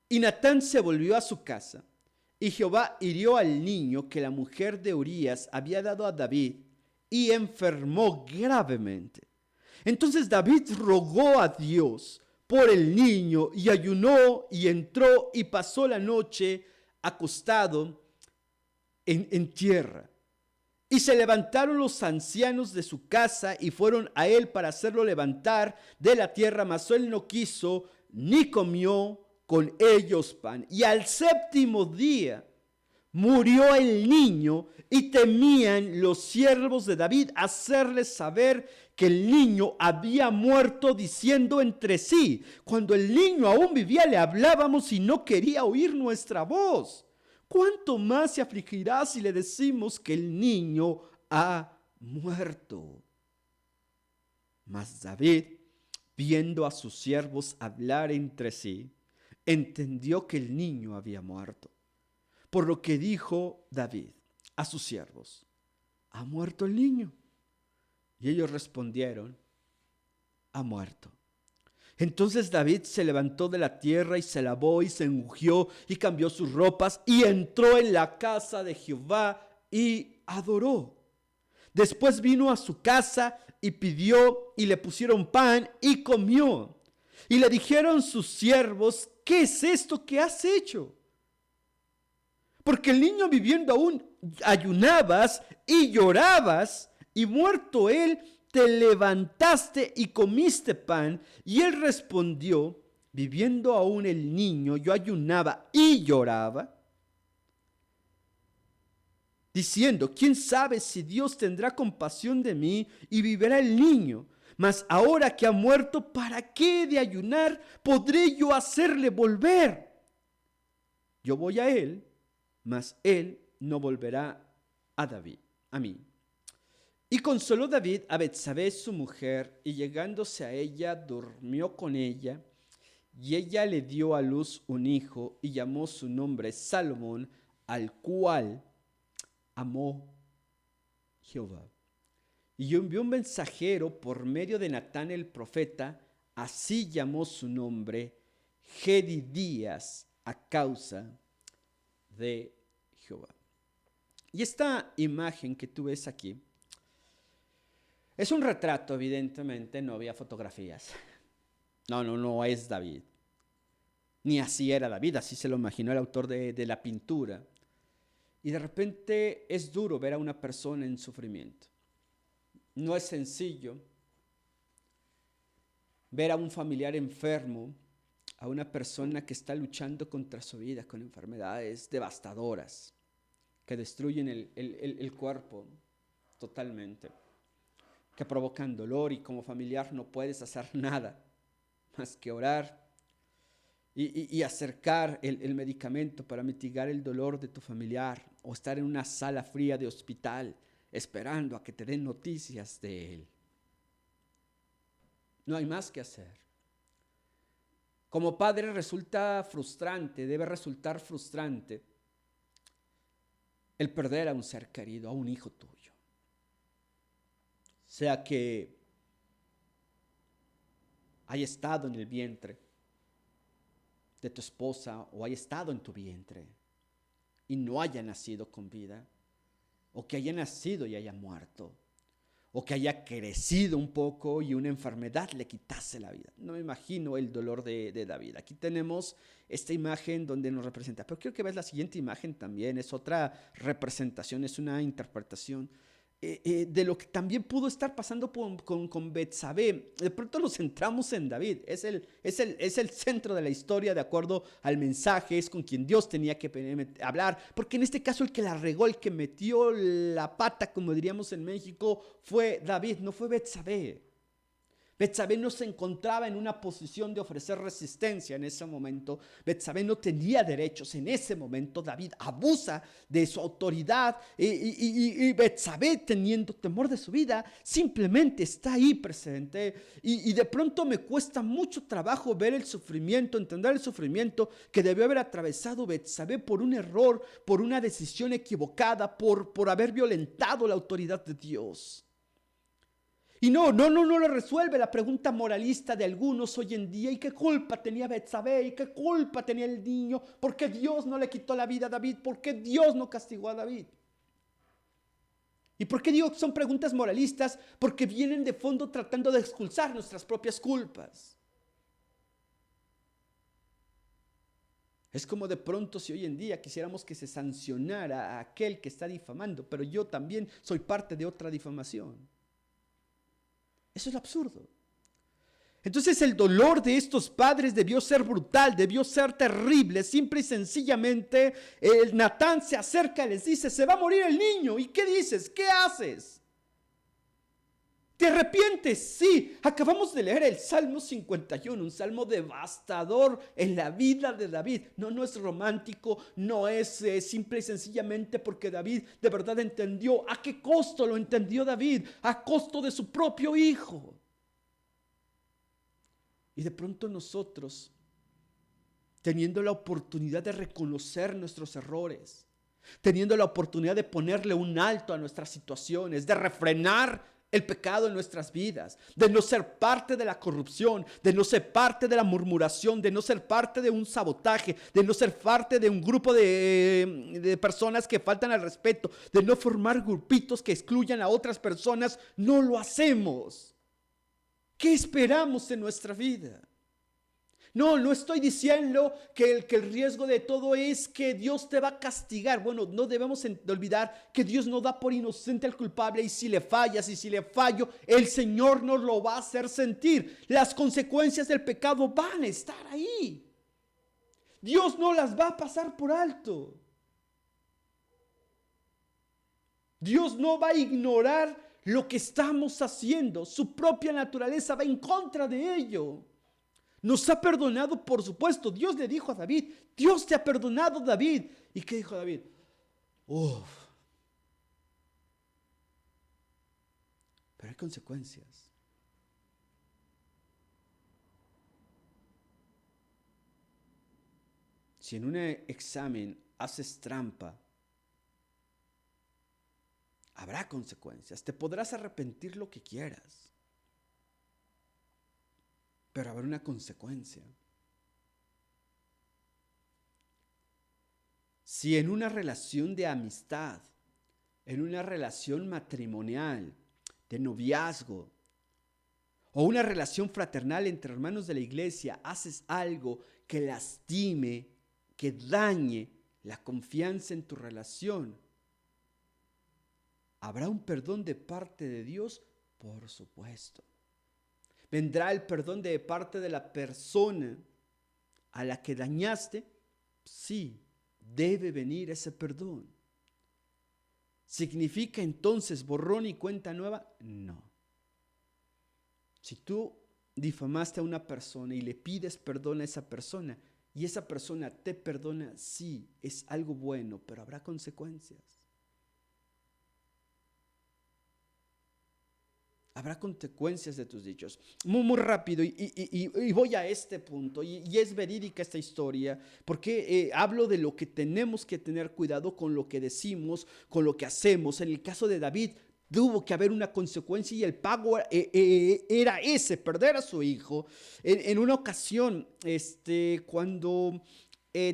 Y Natán se volvió a su casa, y Jehová hirió al niño que la mujer de Urías había dado a David, y enfermó gravemente. Entonces David rogó a Dios por el niño, y ayunó, y entró, y pasó la noche acostado en tierra. Y se levantaron los ancianos de su casa, y fueron a él para hacerlo levantar de la tierra, mas él no quiso, ni comió con ellos pan. Y al 7º día murió el niño, y temían los siervos de David hacerles saber que el niño había muerto, diciendo entre sí: cuando el niño aún vivía le hablábamos y no quería oír nuestra voz. ¿Cuánto más se afligirá si le decimos que el niño ha muerto? Mas David, viendo a sus siervos hablar entre sí, entendió que el niño había muerto. Por lo que dijo David a sus siervos: ¿ha muerto el niño? Y ellos respondieron: ha muerto. Entonces David se levantó de la tierra y se lavó y se ungió y cambió sus ropas y entró en la casa de Jehová y adoró. Después vino a su casa y pidió, y le pusieron pan y comió. Y le dijeron sus siervos: ¿qué es esto que has hecho? Porque el niño viviendo aún ayunabas y llorabas, y muerto él, te levantaste y comiste pan. Y él respondió, viviendo aún el niño, yo ayunaba y lloraba, diciendo, ¿quién sabe si Dios tendrá compasión de mí y vivirá el niño? Mas ahora que ha muerto, ¿para qué de ayunar podré yo hacerle volver? Yo voy a él, mas él no volverá a mí. Y consoló David a Betsabé su mujer, y llegándose a ella, durmió con ella, y ella le dio a luz un hijo, y llamó su nombre Salomón, al cual amó Jehová. Y envió un mensajero por medio de Natán el profeta, así llamó su nombre, Jedidías, a causa de Jehová. Y esta imagen que tú ves aquí es un retrato, evidentemente, no había fotografías. No es David. Ni así era David, así se lo imaginó el autor de la pintura. Y de repente es duro ver a una persona en sufrimiento. No es sencillo ver a un familiar enfermo, a una persona que está luchando contra su vida con enfermedades devastadoras que destruyen el cuerpo totalmente, que provocan dolor, y como familiar no puedes hacer nada más que orar y acercar el medicamento para mitigar el dolor de tu familiar, o estar en una sala fría de hospital esperando a que te den noticias de él. No hay más que hacer. Como padre resulta frustrante, debe resultar frustrante el perder a un ser querido, a un hijo tuyo. Sea que haya estado en el vientre de tu esposa o haya estado en tu vientre y no haya nacido con vida, o que haya nacido y haya muerto, o que haya crecido un poco y una enfermedad le quitase la vida. No me imagino el dolor de David. Aquí tenemos esta imagen donde nos representa, pero quiero que veas la siguiente imagen también. Es otra representación, es una interpretación de lo que también pudo estar pasando con Betsabé. De pronto nos centramos en David. Es el centro de la historia de acuerdo al mensaje. Es con quien Dios tenía que hablar, porque en este caso el que la regó, el que metió la pata, como diríamos en México, fue David, no fue Betsabé. Betsabé no se encontraba en una posición de ofrecer resistencia en ese momento. Betsabé no tenía derechos en ese momento. David abusa de su autoridad y Betsabé, teniendo temor de su vida, simplemente está ahí presente. Y de pronto me cuesta mucho trabajo ver el sufrimiento, entender el sufrimiento que debió haber atravesado Betsabé por un error, por una decisión equivocada, por haber violentado la autoridad de Dios. Y no lo resuelve la pregunta moralista de algunos hoy en día. ¿Y qué culpa tenía Betsabé? ¿Y qué culpa tenía el niño? ¿Por qué Dios no le quitó la vida a David? ¿Por qué Dios no castigó a David? ¿Y por qué digo que son preguntas moralistas? Porque vienen de fondo tratando de expulsar nuestras propias culpas. Es como de pronto si hoy en día quisiéramos que se sancionara a aquel que está difamando, pero yo también soy parte de otra difamación. Eso es lo absurdo. Entonces el dolor de estos padres debió ser brutal, debió ser terrible. Simple y sencillamente el Natán se acerca y les dice, se va a morir el niño. ¿Y qué dices? ¿Qué haces? ¿Te arrepientes? Sí. Acabamos de leer el Salmo 51, un salmo devastador en la vida de David. No es romántico, no es simple y sencillamente porque David de verdad entendió. ¿A qué costo lo entendió David? A costo de su propio hijo. Y de pronto nosotros, teniendo la oportunidad de reconocer nuestros errores, teniendo la oportunidad de ponerle un alto a nuestras situaciones, de refrenar el pecado en nuestras vidas, de no ser parte de la corrupción, de no ser parte de la murmuración, de no ser parte de un sabotaje, de no ser parte de un grupo de personas que faltan al respeto, de no formar grupitos que excluyan a otras personas, no lo hacemos. ¿Qué esperamos en nuestra vida? No, no estoy diciendo que el riesgo de todo es que Dios te va a castigar. Bueno, no debemos olvidar que Dios no da por inocente al culpable, y si le fallas y si le fallo, el Señor nos lo va a hacer sentir. Las consecuencias del pecado van a estar ahí. Dios no las va a pasar por alto. Dios no va a ignorar lo que estamos haciendo. Su propia naturaleza va en contra de ello. Nos ha perdonado, por supuesto. Dios le dijo a David, Dios te ha perdonado, David. ¿Y qué dijo David? Uf. Pero hay consecuencias. Si en un examen haces trampa, habrá consecuencias. Te podrás arrepentir lo que quieras, pero habrá una consecuencia. Si en una relación de amistad, en una relación matrimonial, de noviazgo, o una relación fraternal entre hermanos de la iglesia, haces algo que lastime, que dañe la confianza en tu relación, ¿habrá un perdón de parte de Dios? Por supuesto. ¿Vendrá el perdón de parte de la persona a la que dañaste? Sí, debe venir ese perdón. ¿Significa entonces borrón y cuenta nueva? No. Si tú difamaste a una persona y le pides perdón a esa persona y esa persona te perdona, sí, es algo bueno, pero habrá consecuencias. Habrá consecuencias de tus dichos. Muy rápido, y voy a este punto, y es verídica esta historia, porque hablo de lo que tenemos que tener cuidado con lo que decimos, con lo que hacemos. En el caso de David, tuvo que haber una consecuencia y el pago era ese, perder a su hijo. En una ocasión, cuando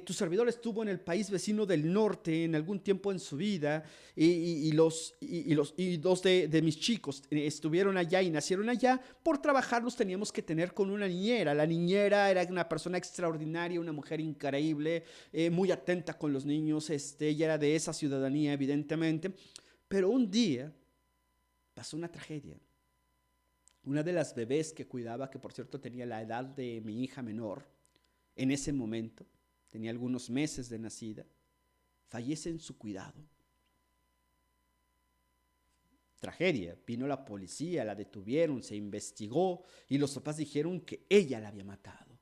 tu servidor estuvo en el país vecino del norte en algún tiempo en su vida, y dos de mis chicos estuvieron allá y nacieron allá. Por trabajar los teníamos que tener con una niñera. La niñera era una persona extraordinaria, una mujer increíble, muy atenta con los niños. Ella era de esa ciudadanía, evidentemente. Pero un día pasó una tragedia. Una de las bebés que cuidaba, que por cierto tenía la edad de mi hija menor en ese momento, tenía algunos meses de nacida, fallece en su cuidado. Tragedia. Vino la policía, la detuvieron, se investigó y los papás dijeron que ella la había matado.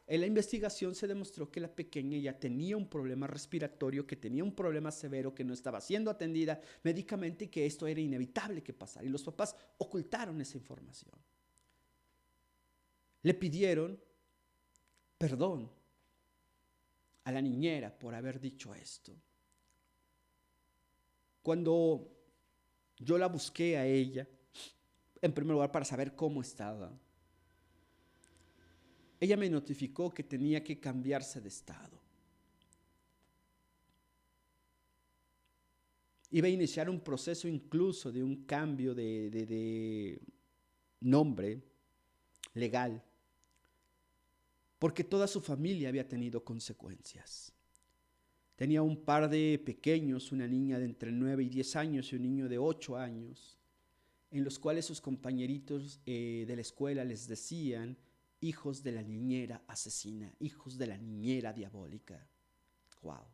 En la investigación se demostró que la pequeña ya tenía un problema respiratorio, que tenía un problema severo, que no estaba siendo atendida médicamente y que esto era inevitable que pasara. Y los papás ocultaron esa información. Le pidieron perdón a la niñera por haber dicho esto. Cuando yo la busqué a ella, en primer lugar para saber cómo estaba, ella me notificó que tenía que cambiarse de estado. Iba a iniciar un proceso incluso de un cambio de nombre legal, porque toda su familia había tenido consecuencias. Tenía un par de pequeños, una niña de entre 9 y 10 años y un niño de 8 años, en los cuales sus compañeritos de la escuela les decían: hijos de la niñera asesina, hijos de la niñera diabólica. Wow.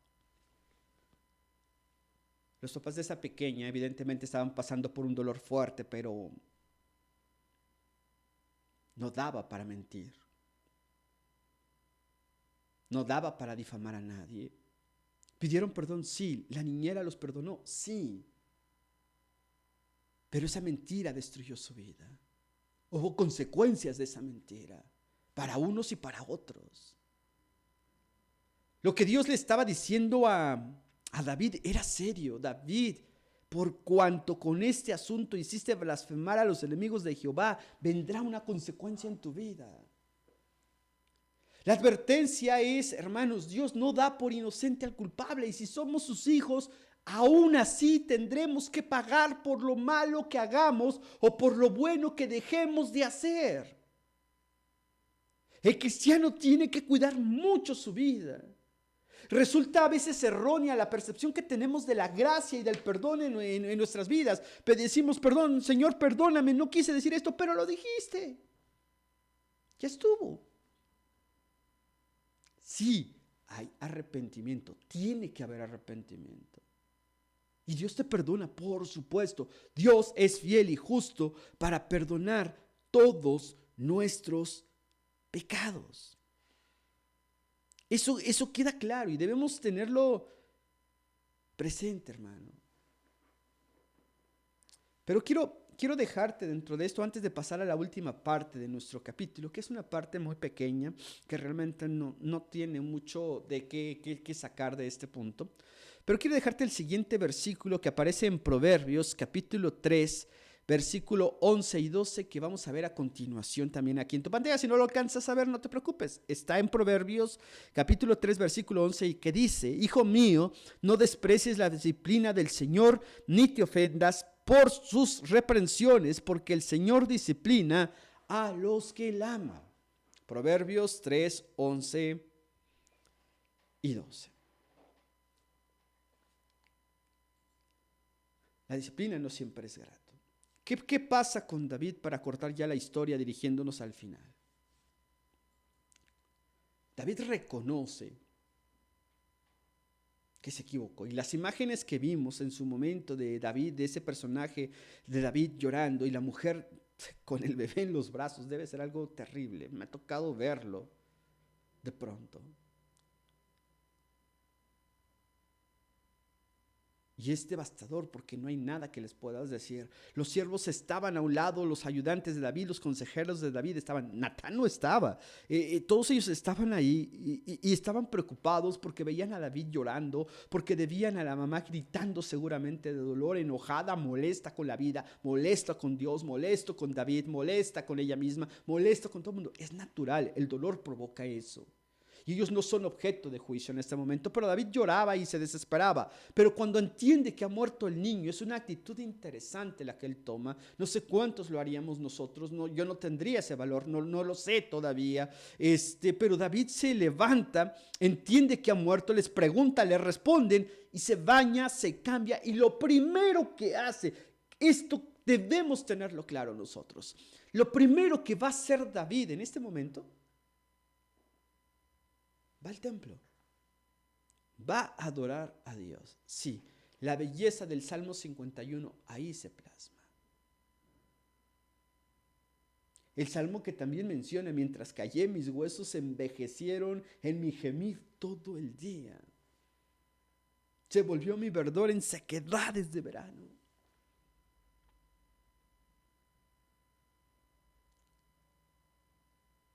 Los papás de esa pequeña evidentemente estaban pasando por un dolor fuerte, pero no daba para mentir. No daba para difamar a nadie. ¿Pidieron perdón? Sí. ¿La niñera los perdonó? Sí. Pero esa mentira destruyó su vida. Hubo consecuencias de esa mentira, para unos y para otros. Lo que Dios le estaba diciendo a David era serio. David, por cuanto con este asunto hiciste blasfemar a los enemigos de Jehová, vendrá una consecuencia en tu vida. La advertencia es, hermanos, Dios no da por inocente al culpable, y si somos sus hijos, aún así tendremos que pagar por lo malo que hagamos o por lo bueno que dejemos de hacer. El cristiano tiene que cuidar mucho su vida. Resulta a veces errónea la percepción que tenemos de la gracia y del perdón en nuestras vidas. Pero decimos, perdón, Señor, perdóname, no quise decir esto, pero lo dijiste. Ya estuvo. Sí, hay arrepentimiento, tiene que haber arrepentimiento. Y Dios te perdona, por supuesto. Dios es fiel y justo para perdonar todos nuestros pecados. Eso queda claro y debemos tenerlo presente, hermano. Pero quiero dejarte dentro de esto antes de pasar a la última parte de nuestro capítulo, que es una parte muy pequeña, que realmente no tiene mucho de qué sacar de este punto. Pero quiero dejarte el siguiente versículo que aparece en Proverbios, capítulo 3, versículo 11 y 12, que vamos a ver a continuación también aquí en tu pantalla. Si no lo alcanzas a ver, no te preocupes. Está en Proverbios, capítulo 3, versículo 11, y que dice: Hijo mío, no desprecies la disciplina del Señor, ni te ofendas por sus reprensiones, porque el Señor disciplina a los que él ama. Proverbios 3, 11 y 12. La disciplina no siempre es grato. ¿Qué pasa con David para cortar ya la historia dirigiéndonos al final? David reconoce que se equivocó. Y las imágenes que vimos en su momento de David, de ese personaje de David llorando y la mujer con el bebé en los brazos, debe ser algo terrible. Me ha tocado verlo de pronto. Y es devastador porque no hay nada que les puedas decir. Los siervos estaban a un lado, los ayudantes de David, los consejeros de David estaban. Natán no estaba. Todos ellos estaban ahí y estaban preocupados porque veían a David llorando, porque veían a la mamá gritando seguramente de dolor, enojada, molesta con la vida, molesta con Dios, molesto con David, molesta con ella misma, molesta con todo el mundo. Es natural, el dolor provoca eso. Y ellos no son objeto de juicio en este momento, pero David lloraba y se desesperaba. Pero cuando entiende que ha muerto el niño, es una actitud interesante la que él toma. No sé cuántos lo haríamos nosotros, yo no tendría ese valor, no lo sé todavía. Pero David se levanta, entiende que ha muerto, les pregunta, le responden y se baña, se cambia. Y lo primero que hace, esto debemos tenerlo claro nosotros, lo primero que va a hacer David en este momento, va al templo, va a adorar a Dios. Sí, la belleza del Salmo 51 ahí se plasma. El salmo que también menciona: mientras callé, mis huesos se envejecieron en mi gemir todo el día. Se volvió mi verdor en sequedades de verano.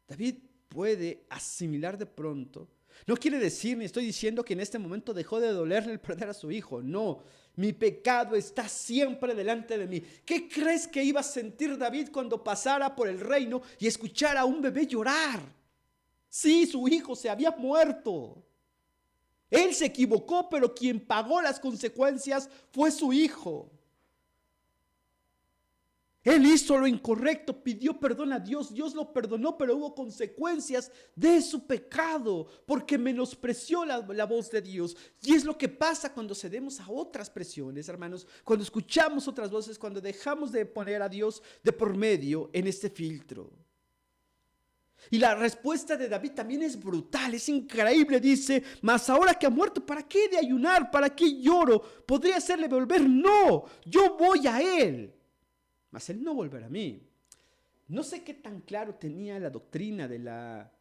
David puede asimilar de pronto. No quiere decir, ni estoy diciendo que en este momento dejó de dolerle el perder a su hijo. No, mi pecado está siempre delante de mí. ¿Qué crees que iba a sentir David cuando pasara por el reino y escuchara a un bebé llorar? Sí, su hijo se había muerto. Él se equivocó, pero quien pagó las consecuencias fue su hijo. Él hizo lo incorrecto, pidió perdón a Dios, Dios lo perdonó, pero hubo consecuencias de su pecado, porque menospreció la voz de Dios. Y es lo que pasa cuando cedemos a otras presiones, hermanos, cuando escuchamos otras voces, cuando dejamos de poner a Dios de por medio en este filtro. Y la respuesta de David también es brutal, es increíble. Dice: mas ahora que ha muerto, ¿para qué de ayunar? ¿Para qué lloro? ¿Podría hacerle volver? No, yo voy a él, mas él no volverá a mí. No sé qué tan claro tenía la doctrina de la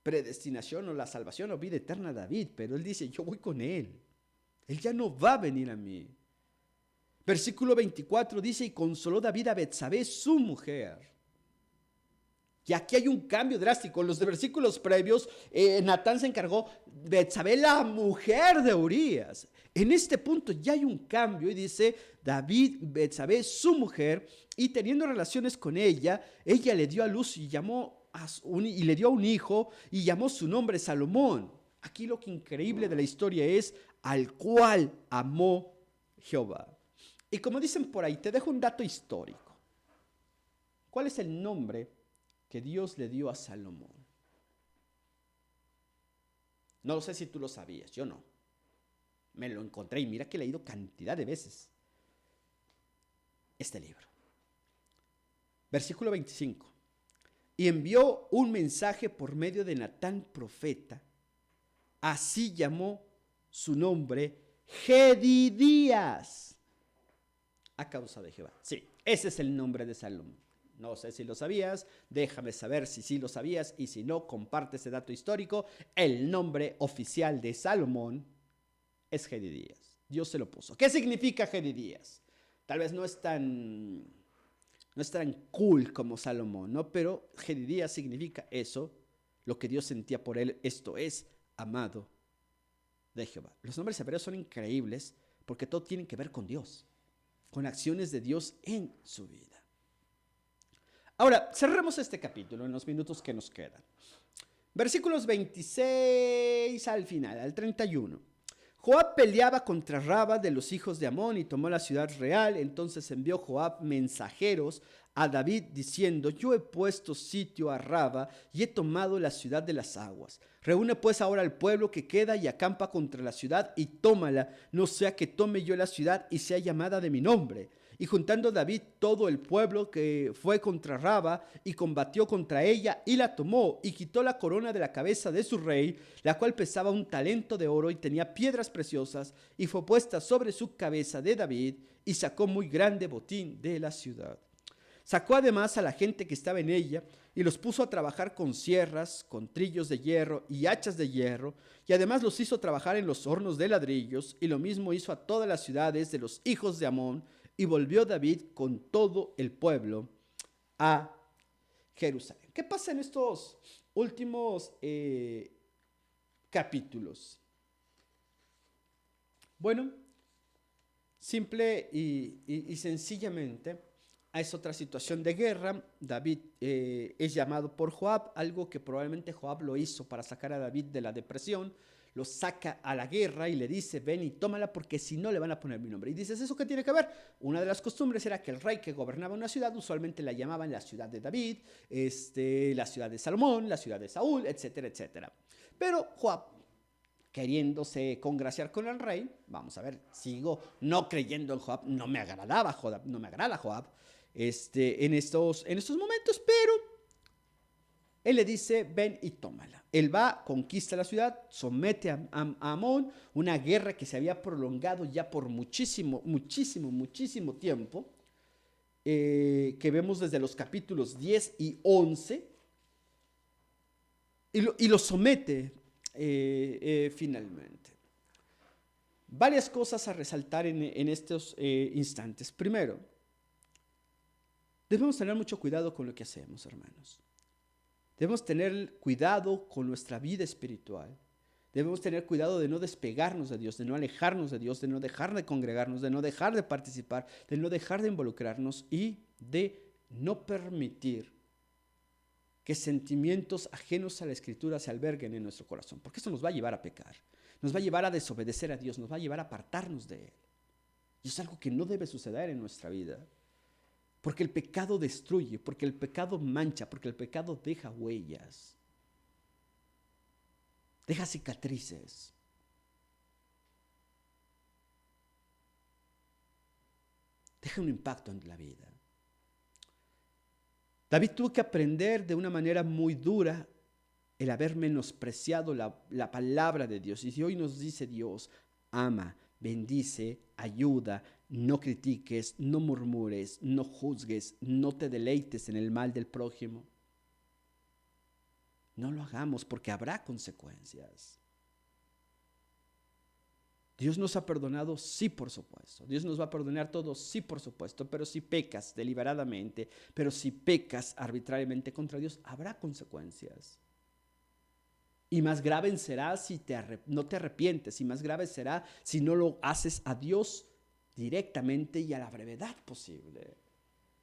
predestinación o la salvación o vida eterna David, pero él dice: yo voy con él. Él ya no va a venir a mí. Versículo 24 dice: y consoló David a Betsabé, su mujer. Y aquí hay un cambio drástico. En los versículos previos, Natán se encargó de Betsabé, la mujer de Urías. En este punto ya hay un cambio y dice: David, Betsabé, su mujer, y teniendo relaciones con ella le dio a luz y le dio a un hijo y llamó su nombre Salomón. Aquí lo que increíble de la historia es: al cual amó Jehová. Y como dicen por ahí, te dejo un dato histórico. ¿Cuál es el nombre que Dios le dio a Salomón? No sé si tú lo sabías, yo no. Me lo encontré y mira que he leído cantidad de veces este libro. Versículo 25. Y envió un mensaje por medio de Natán profeta. Así llamó su nombre Jedidías, a causa de Jehová. Sí, ese es el nombre de Salomón. No sé si lo sabías, déjame saber si sí lo sabías y si no, comparte ese dato histórico. El nombre oficial de Salomón es Jedidías. Dios se lo puso. ¿Qué significa Jedidías? Tal vez no es tan cool como Salomón, ¿no? Pero Jedidías significa eso, lo que Dios sentía por él, esto es, amado de Jehová. Los nombres hebreos son increíbles porque todo tiene que ver con Dios, con acciones de Dios en su vida. Ahora, cerremos este capítulo en los minutos que nos quedan. Versículos 26 al final, al 31. Joab peleaba contra Raba de los hijos de Amón y tomó la ciudad real. Entonces envió Joab mensajeros a David diciendo: yo he puesto sitio a Raba y he tomado la ciudad de las aguas. Reúne pues ahora al pueblo que queda y acampa contra la ciudad y tómala, no sea que tome yo la ciudad y sea llamada de mi nombre. Y juntando David todo el pueblo que fue contra Raba y combatió contra ella y la tomó y quitó la corona de la cabeza de su rey, la cual pesaba 1 talento de oro y tenía piedras preciosas, y fue puesta sobre su cabeza de David y sacó muy grande botín de la ciudad. Sacó además a la gente que estaba en ella y los puso a trabajar con sierras, con trillos de hierro y hachas de hierro, y además los hizo trabajar en los hornos de ladrillos, y lo mismo hizo a todas las ciudades de los hijos de Amón. Y volvió David con todo el pueblo a Jerusalén. ¿Qué pasa en estos últimos capítulos? Bueno, simple y sencillamente es otra situación de guerra. David es llamado por Joab, algo que probablemente Joab lo hizo para sacar a David de la depresión. Lo saca a la guerra y le dice: ven y tómala porque si no le van a poner mi nombre. Y dices: ¿eso qué tiene que ver? Una de las costumbres era que el rey que gobernaba una ciudad usualmente la llamaban la ciudad de David, la ciudad de Salomón, la ciudad de Saúl, etcétera, etcétera. Pero Joab, queriéndose congraciar con el rey, vamos a ver, sigo no creyendo en Joab, no me agrada Joab en estos momentos, pero él le dice: ven y tómala. Él va, conquista la ciudad, somete a Amón, una guerra que se había prolongado ya por muchísimo tiempo, que vemos desde los capítulos 10 y 11, y lo somete finalmente. Varias cosas a resaltar en estos instantes. Primero, debemos tener mucho cuidado con lo que hacemos, hermanos. Debemos tener cuidado con nuestra vida espiritual. Debemos tener cuidado de no despegarnos de Dios, de no alejarnos de Dios, de no dejar de congregarnos, de no dejar de participar, de no dejar de involucrarnos y de no permitir que sentimientos ajenos a la Escritura se alberguen en nuestro corazón, porque eso nos va a llevar a pecar, nos va a llevar a desobedecer a Dios, nos va a llevar a apartarnos de Él. Y es algo que no debe suceder en nuestra vida. Porque el pecado destruye, porque el pecado mancha, porque el pecado deja huellas, deja cicatrices. Deja un impacto en la vida. David tuvo que aprender de una manera muy dura el haber menospreciado la palabra de Dios. Y si hoy nos dice Dios: ama, bendice, ayuda, no critiques, no murmures, no juzgues, no te deleites en el mal del prójimo, no lo hagamos porque habrá consecuencias. Dios nos ha perdonado, sí, por supuesto. Dios nos va a perdonar todo, sí, por supuesto. Pero si pecas deliberadamente, pero si pecas arbitrariamente contra Dios, habrá consecuencias. Y más grave será si no te arrepientes, y más grave será si no lo haces a Dios directamente y a la brevedad posible.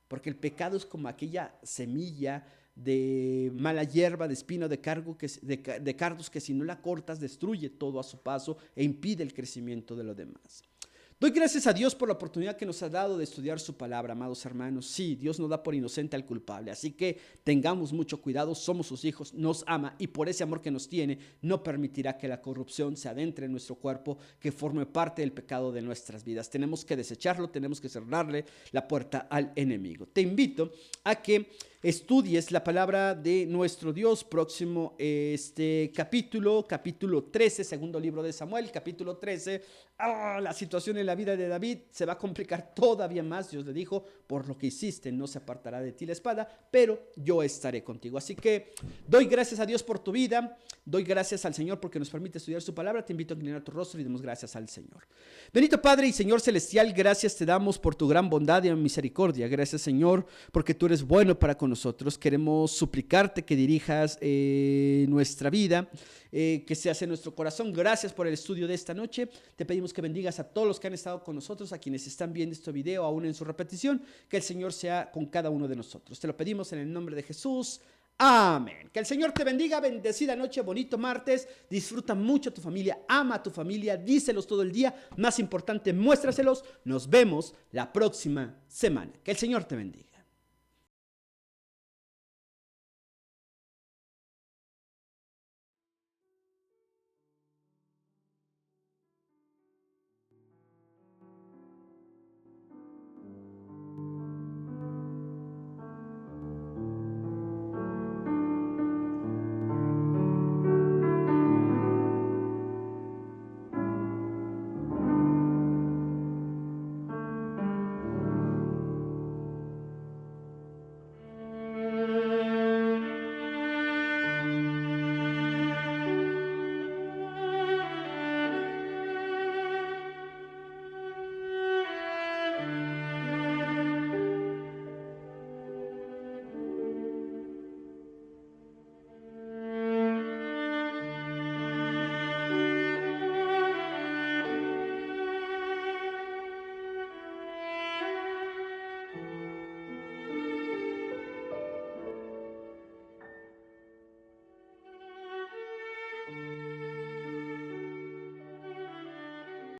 Porque el pecado es como aquella semilla de mala hierba, de espino, de cardos que si no la cortas destruye todo a su paso e impide el crecimiento de lo demás. Doy gracias a Dios por la oportunidad que nos ha dado de estudiar su palabra, amados hermanos. Sí, Dios no da por inocente al culpable, así que tengamos mucho cuidado, somos sus hijos, nos ama y por ese amor que nos tiene, no permitirá que la corrupción se adentre en nuestro cuerpo, que forme parte del pecado de nuestras vidas. Tenemos que desecharlo, tenemos que cerrarle la puerta al enemigo. Te invito a que estudies la palabra de nuestro Dios. Próximo capítulo 13, segundo libro de Samuel, capítulo 13. La situación en la vida de David se va a complicar todavía más. Dios le dijo, por lo que hiciste no se apartará de ti la espada, pero yo estaré contigo. Así que doy gracias a Dios por tu vida, doy gracias al Señor porque nos permite estudiar su palabra. Te invito a inclinar tu rostro y demos gracias al Señor. Bendito Padre y Señor celestial, gracias te damos por tu gran bondad y misericordia. Gracias, Señor, porque tú eres bueno para con nosotros. Queremos suplicarte que dirijas nuestra vida, que se hace en nuestro corazón. Gracias por el estudio de esta noche. Te pedimos que bendigas a todos los que han estado con nosotros, a quienes están viendo este video aún en su repetición. Que el Señor sea con cada uno de nosotros. Te lo pedimos en el nombre de Jesús. Amén. Que el Señor te bendiga. Bendecida noche, bonito martes. Disfruta mucho a tu familia, ama a tu familia, díselos todo el día. Más importante, muéstraselos. Nos vemos la próxima semana. Que el Señor te bendiga.